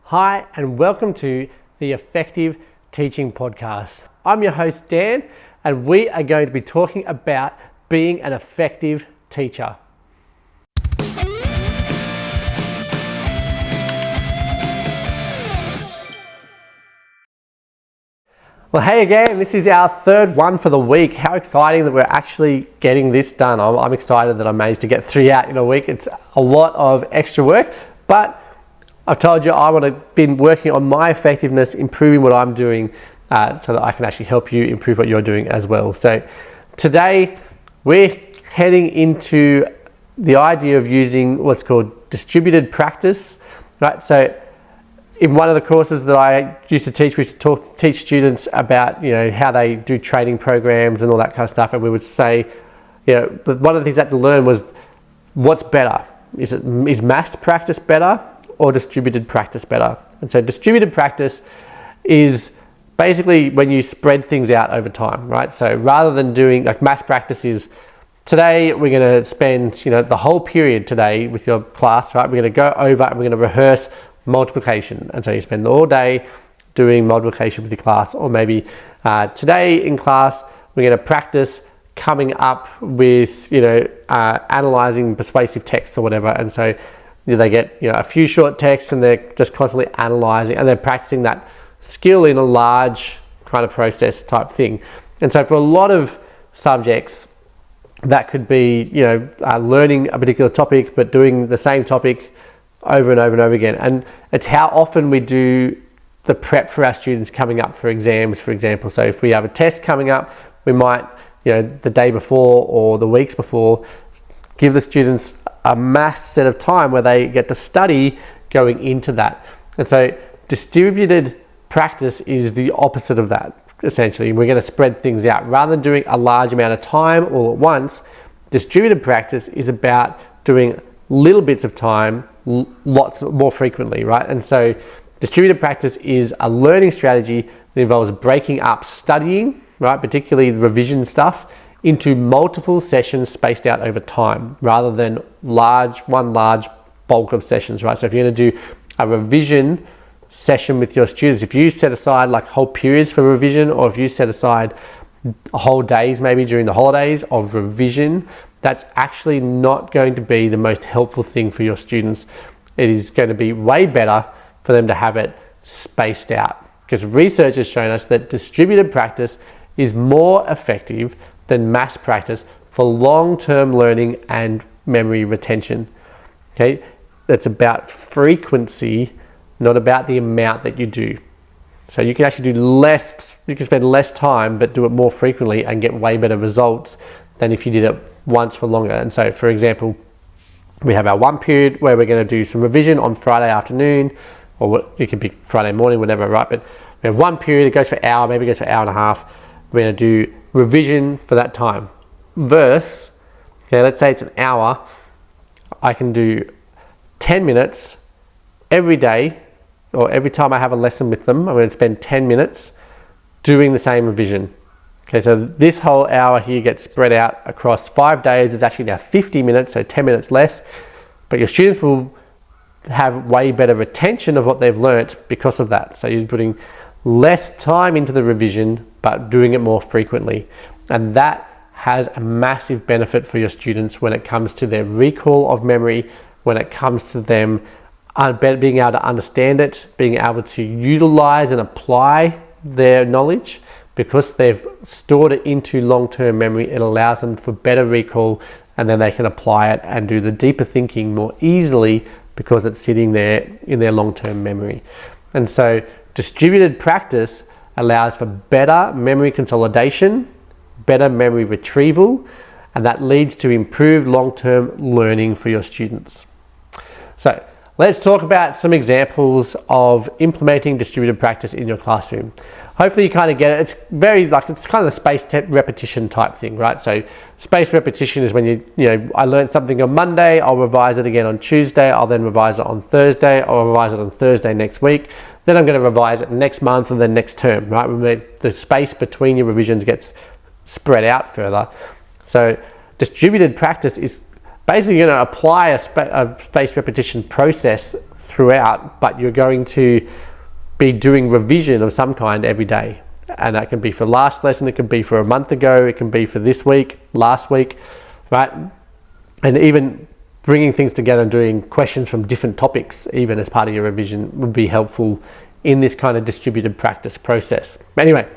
Hi, and welcome to the Effective Teaching Podcast. I'm your host, Dan, and we are going to be talking about being an effective teacher. Well, hey again, this is our third one for the week. How exciting that we're actually getting this done. I'm excited that I managed to get 3 out in a week. It's a lot of extra work, but I've told you I want to be working on my effectiveness, improving what I'm doing so that I can actually help you improve what you're doing as well. So today we're heading into the idea of using what's called distributed practice, right? So in one of the courses that I used to teach, we used to teach students about, how they do training programs and all that kind of stuff. And we would say, but one of the things they had to learn was what's better. Is massed practice better or distributed practice better? And so distributed practice is basically when you spread things out over time, right? So rather than doing like mass practice is today we're going to spend, the whole period today with your class, right? We're going to go over and we're going to rehearse multiplication, and so you spend all day doing multiplication with your class. Or maybe today in class we're going to practice coming up with analyzing persuasive texts or whatever, and so they get a few short texts and they're just constantly analyzing and they're practicing that skill in a large kind of process type thing. And so for a lot of subjects that could be learning a particular topic but doing the same topic over and over and over again. And it's how often we do the prep for our students coming up for exams, for example. So if we have a test coming up, we might, the day before or the weeks before, give the students a mass set of time where they get to study going into that. And so distributed practice is the opposite of that, essentially. We're going to spread things out. Rather than doing a large amount of time all at once, distributed practice is about doing little bits of time lots more frequently, right? And so distributed practice is a learning strategy that involves breaking up studying, right, particularly the revision stuff, into multiple sessions spaced out over time rather than one large bulk of sessions, right? So if you're going to do a revision session with your students, if you set aside like whole periods for revision, or if you set aside whole days maybe during the holidays of revision, that's actually not going to be the most helpful thing for your students. It is going to be way better for them to have it spaced out, because research has shown us that distributed practice is more effective than mass practice for long-term learning and memory retention. Okay, that's about frequency, not about the amount that you do. So you can actually do less, you can spend less time but do it more frequently and get way better results than if you did it once for longer. And so for example, we have our one period where we're going to do some revision on Friday afternoon, or it could be Friday morning, whatever, right? But we have one period, it goes for an hour, maybe it goes for an hour and a half. We're going to do revision for that time. Versus, let's say it's an hour, I can do 10 minutes every day, or every time I have a lesson with them, I'm going to spend 10 minutes doing the same revision. Okay, so this whole hour here gets spread out across 5 days. It's actually now 50 minutes, so 10 minutes less. But your students will have way better retention of what they've learnt because of that. So you're putting less time into the revision, but doing it more frequently. And that has a massive benefit for your students when it comes to their recall of memory, when it comes to them being able to understand it, being able to utilize and apply their knowledge. Because they've stored it into long-term memory, it allows them for better recall, and then they can apply it and do the deeper thinking more easily because it's sitting there in their long-term memory. And so distributed practice allows for better memory consolidation, better memory retrieval, and that leads to improved long-term learning for your students. So let's talk about some examples of implementing distributed practice in your classroom. Hopefully you kind of get it. It's it's kind of the spaced repetition type thing, right? So spaced repetition is when I learned something on Monday, I'll revise it again on Tuesday, I'll then revise it on Thursday, I'll revise it on Thursday next week, then I'm going to revise it next month and then next term, right? When the space between your revisions gets spread out further. So distributed practice is basically going to apply a spaced repetition process throughout, but you're going to be doing revision of some kind every day. And that can be for last lesson, it can be for a month ago, it can be for this week, last week, right? And even bringing things together and doing questions from different topics, even as part of your revision, would be helpful in this kind of distributed practice process. Anyway,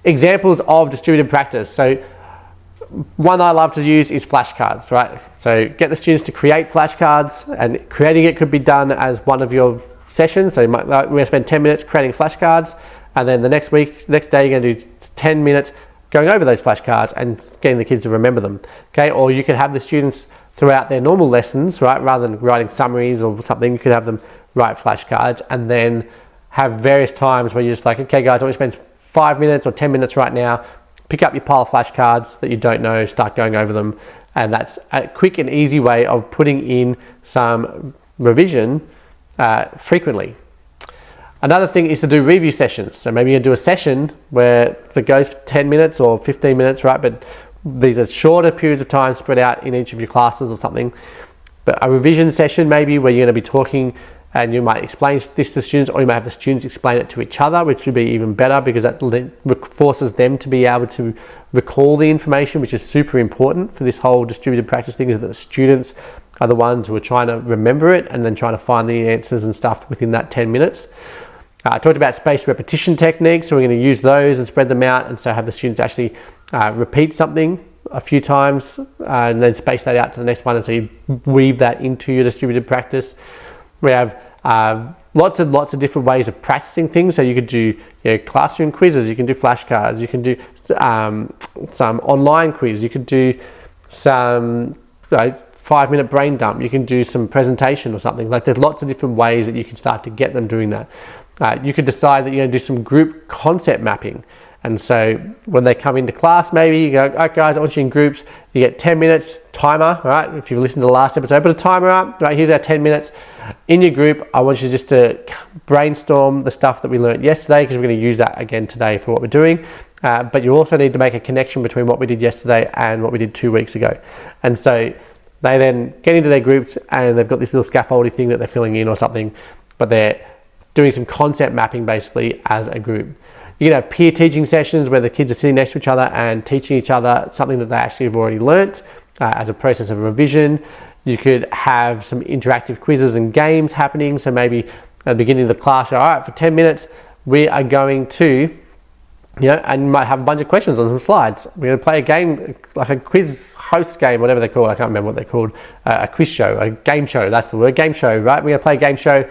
examples of distributed practice. So one I love to use is flashcards, right? So get the students to create flashcards, and creating it could be done as one of your sessions. So we're going to spend 10 minutes creating flashcards, and then the next day you're going to do 10 minutes going over those flashcards and getting the kids to remember them. Okay, or you could have the students throughout their normal lessons, right, rather than writing summaries or something, you could have them write flashcards and then have various times where you're just like, okay guys, I want to spend 5 minutes or 10 minutes right now, pick up your pile of flashcards that you don't know, start going over them. And that's a quick and easy way of putting in some revision frequently. Another thing is to do review sessions. So maybe you do a session where that goes for 10 minutes or 15 minutes, right? But these are shorter periods of time spread out in each of your classes or something. But a revision session maybe where you're going to be talking and you might explain this to students, or you might have the students explain it to each other, which would be even better because that forces them to be able to recall the information, which is super important for this whole distributed practice thing, is that the students are the ones who are trying to remember it and then trying to find the answers and stuff within that 10 minutes. I talked about spaced repetition techniques, so we're going to use those and spread them out, and so have the students actually repeat something a few times and then space that out to the next one, and so you weave that into your distributed practice. We have lots of different ways of practicing things, so you could do classroom quizzes, you can do flashcards, you can do some online quiz, you could do some 5-minute brain dump, you can do some presentation or something. Like, there's lots of different ways that you can start to get them doing that. You could decide that you're going to do some group concept mapping. And so when they come into class, maybe you go, all right guys, I want you in groups. You get 10 minutes timer, right? If you've listened to the last episode, put a timer up, right? Here's our 10 minutes. In your group, I want you just to brainstorm the stuff that we learned yesterday, because we're going to use that again today for what we're doing. But you also need to make a connection between what we did yesterday and what we did 2 weeks ago. And so they then get into their groups and they've got this little scaffolding thing that they're filling in or something, but they're doing some concept mapping basically as a group. You can have peer teaching sessions where the kids are sitting next to each other and teaching each other something that they actually have already learnt as a process of revision. You could have some interactive quizzes and games happening. So maybe at the beginning of the class, all right, for 10 minutes, we are going to, and you might have a bunch of questions on some slides. We're going to play a game, like a quiz host game, whatever they're called. I can't remember what they're called. A quiz show, a game show. That's the word, game show, right? We're going to play a game show.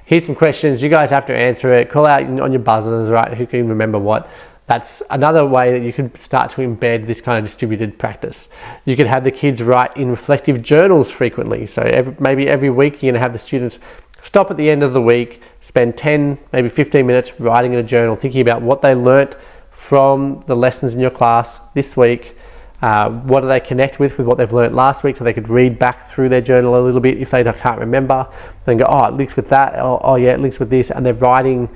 Here's some questions. You guys have to answer it. Call out on your buzzers, right? Who can remember what? That's another way that you could start to embed this kind of distributed practice. You could have the kids write in reflective journals frequently. So maybe every week you're going to have the students stop at the end of the week, spend 10, maybe 15 minutes writing in a journal, thinking about what they learnt from the lessons in your class this week. What do they connect with what they've learned last week, so they could read back through their journal a little bit if they can't remember. Then go, oh, it links with that. Oh yeah, it links with this. And they're writing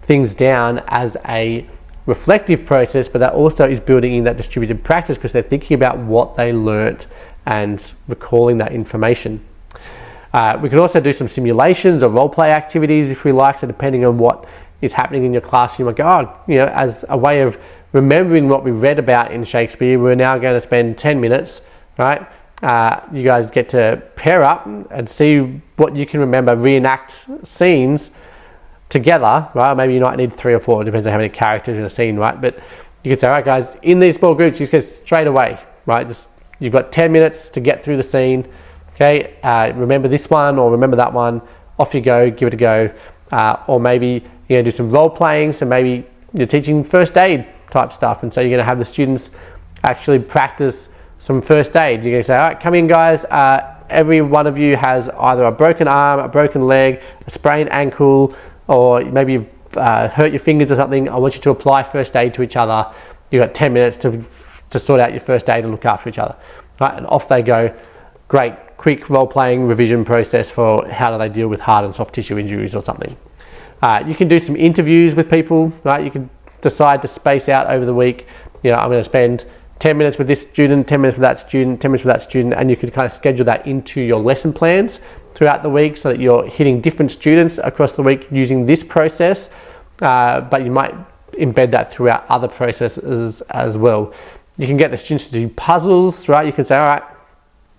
things down as a reflective process, but that also is building in that distributed practice because they're thinking about what they learnt and recalling that information. We could also do some simulations or role play activities if we like. So depending on what is happening in your class, you might go, as a way of remembering what we read about in Shakespeare, we're now going to spend 10 minutes, right? You guys get to pair up and see what you can remember, reenact scenes together, right? Maybe you might need 3 or 4, it depends on how many characters in a scene, right? But you can say, all right guys, in these small groups, you just go straight away, right? You've got 10 minutes to get through the scene, okay? Remember this one or remember that one, off you go, give it a go. Or maybe you're going to do some role playing, so maybe you're teaching first aid type stuff, and so you're going to have the students actually practice some first aid. You're going to say, all right, come in guys, every one of you has either a broken arm, a broken leg, a sprained ankle, or maybe you've hurt your fingers or something. I want you to apply first aid to each other. You've got 10 minutes to sort out your first aid and look after each other, right? And off they go. Great, quick role-playing revision process for how do they deal with hard and soft tissue injuries or something. You can do some interviews with people, right? You can decide to space out over the week. I'm going to spend 10 minutes with this student, 10 minutes with that student, 10 minutes with that student, and you can kind of schedule that into your lesson plans throughout the week so that you're hitting different students across the week using this process, but you might embed that throughout other processes as well. You can get the students to do puzzles, right? You can say, all right,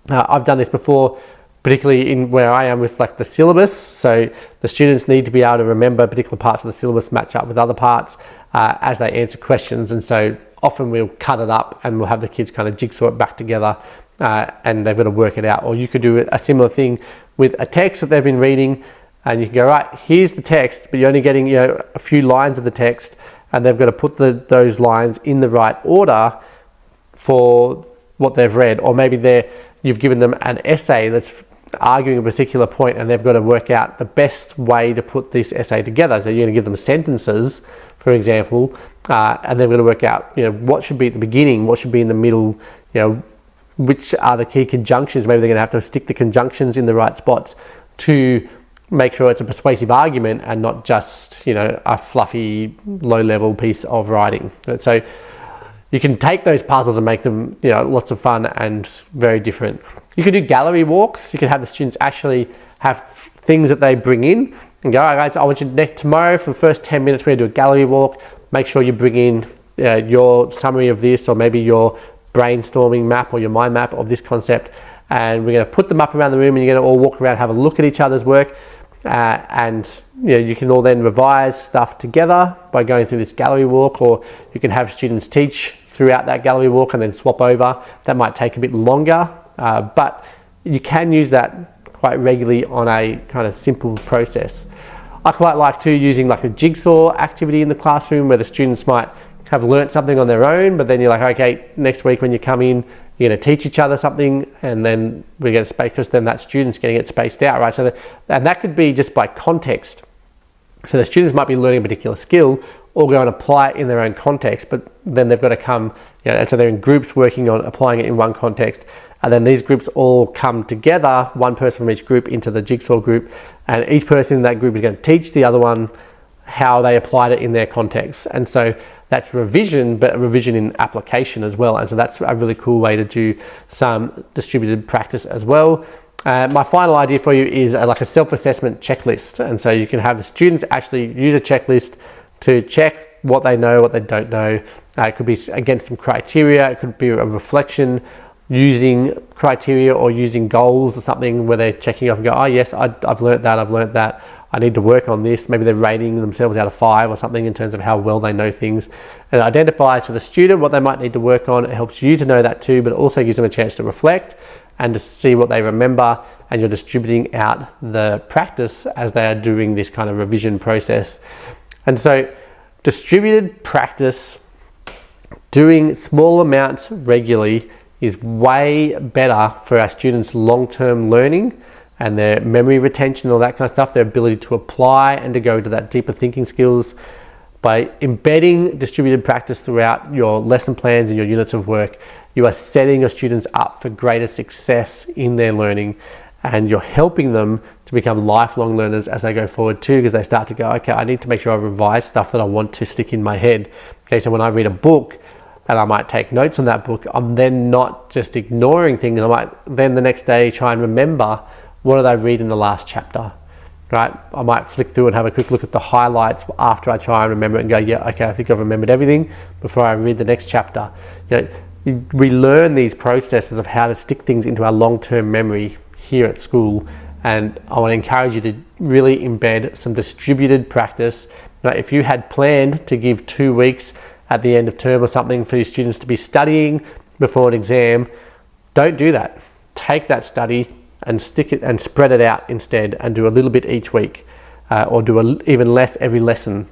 I've done this before, particularly in where I am with like the syllabus. So the students need to be able to remember particular parts of the syllabus match up with other parts as they answer questions. And so often we'll cut it up and we'll have the kids kind of jigsaw it back together and they've got to work it out. Or you could do a similar thing with a text that they've been reading, and you can go, right, here's the text, but you're only getting, you know, a few lines of the text, and they've got to put those lines in the right order for what they've read. Or maybe you've given them an essay that's arguing a particular point, and they've got to work out the best way to put this essay together. So you're going to give them sentences, for example, and they've got to work out, you know, what should be at the beginning, what should be in the middle, you know, which are the key conjunctions. Maybe they're going to have to stick the conjunctions in the right spots to make sure it's a persuasive argument and not just, you know, a fluffy low-level piece of writing. And so you can take those puzzles and make them, you know, lots of fun and very different. You can do gallery walks. You can have the students actually have things that they bring in and go, all right, guys, I want you tomorrow for the first 10 minutes, we're going to do a gallery walk. Make sure you bring in your summary of this, or maybe your brainstorming map or your mind map of this concept. And we're going to put them up around the room, and you're going to all walk around, have a look at each other's work. And you know, you can all then revise stuff together by going through this gallery walk, or you can have students teach throughout that gallery walk and then swap over. That might take a bit longer, but you can use that quite regularly on a kind of simple process. I quite like too using like a jigsaw activity in the classroom where the students might have learnt something on their own, but then you're like, okay, next week when you come in, you're going to teach each other something, and then we're going to space, because then that student's getting it spaced out, right? So and that could be just by context. So the students might be learning a particular skill or go and apply it in their own context, but then they've got to come, you know, and so they're in groups working on applying it in one context, and then these groups all come together, one person from each group into the jigsaw group, and each person in that group is going to teach the other one how they applied it in their context. And so that's revision, but a revision in application as well. And so that's a really cool way to do some distributed practice as well. My final idea for you is like a self-assessment checklist. And so you can have the students actually use a checklist to check what they know, what they don't know. It could be against some criteria. It could be a reflection using criteria or using goals or something where they're checking off and go, oh yes, I've learned that. I need to work on this. Maybe they're rating themselves out of 5 or something in terms of how well they know things. And it identifies for the student what they might need to work on. It helps you to know that too, but it also gives them a chance to reflect and to see what they remember. And you're distributing out the practice as they are doing this kind of revision process. And so distributed practice, doing small amounts regularly, is way better for our students' long-term learning and their memory retention, all that kind of stuff, their ability to apply and to go into that deeper thinking skills. By embedding distributed practice throughout your lesson plans and your units of work, you are setting your students up for greater success in their learning, and you're helping them to become lifelong learners as they go forward too, because they start to go, okay, I need to make sure I revise stuff that I want to stick in my head. Okay, so when I read a book, and I might take notes on that book, I'm then not just ignoring things. I might then the next day try and remember, what did I read in the last chapter, right? I might flick through and have a quick look at the highlights after I try and remember it and go, yeah, okay, I think I've remembered everything before I read the next chapter. You know, we learn these processes of how to stick things into our long-term memory here at school, and I want to encourage you to really embed some distributed practice. Now, if you had planned to give 2 weeks at the end of term or something for your students to be studying before an exam, don't do that. Take that study and stick it and spread it out instead, and do a little bit each week, or do even less every lesson.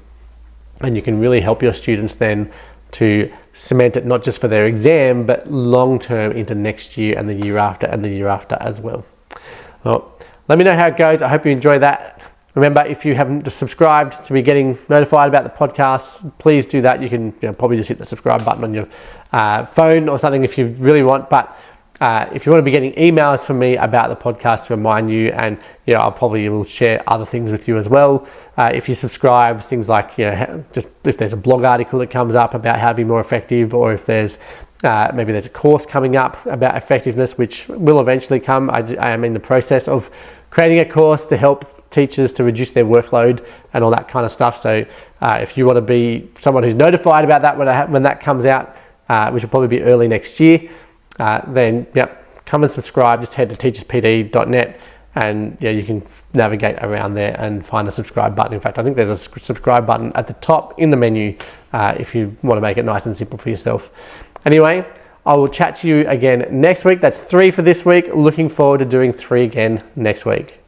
And you can really help your students then to cement it, not just for their exam, but long term into next year and the year after and the year after as well. Well, let me know how it goes. I hope you enjoy that. Remember, if you haven't subscribed to be getting notified about the podcast, please do that. You can probably just hit the subscribe button on your phone or something if you really want. But if you want to be getting emails from me about the podcast to remind you, and I'll probably will share other things with you as well. If you subscribe, things like just if there's a blog article that comes up about how to be more effective, or if there's maybe there's a course coming up about effectiveness, which will eventually come. I am in the process of creating a course to help teachers to reduce their workload and all that kind of stuff. So if you want to be someone who's notified about that when that comes out, which will probably be early next year, then come and subscribe. Just head to teacherspd.net and you can navigate around there and find a subscribe button. In fact, I think there's a subscribe button at the top in the menu if you want to make it nice and simple for yourself. Anyway, I will chat to you again next week. That's 3 for this week. Looking forward to doing 3 again next week.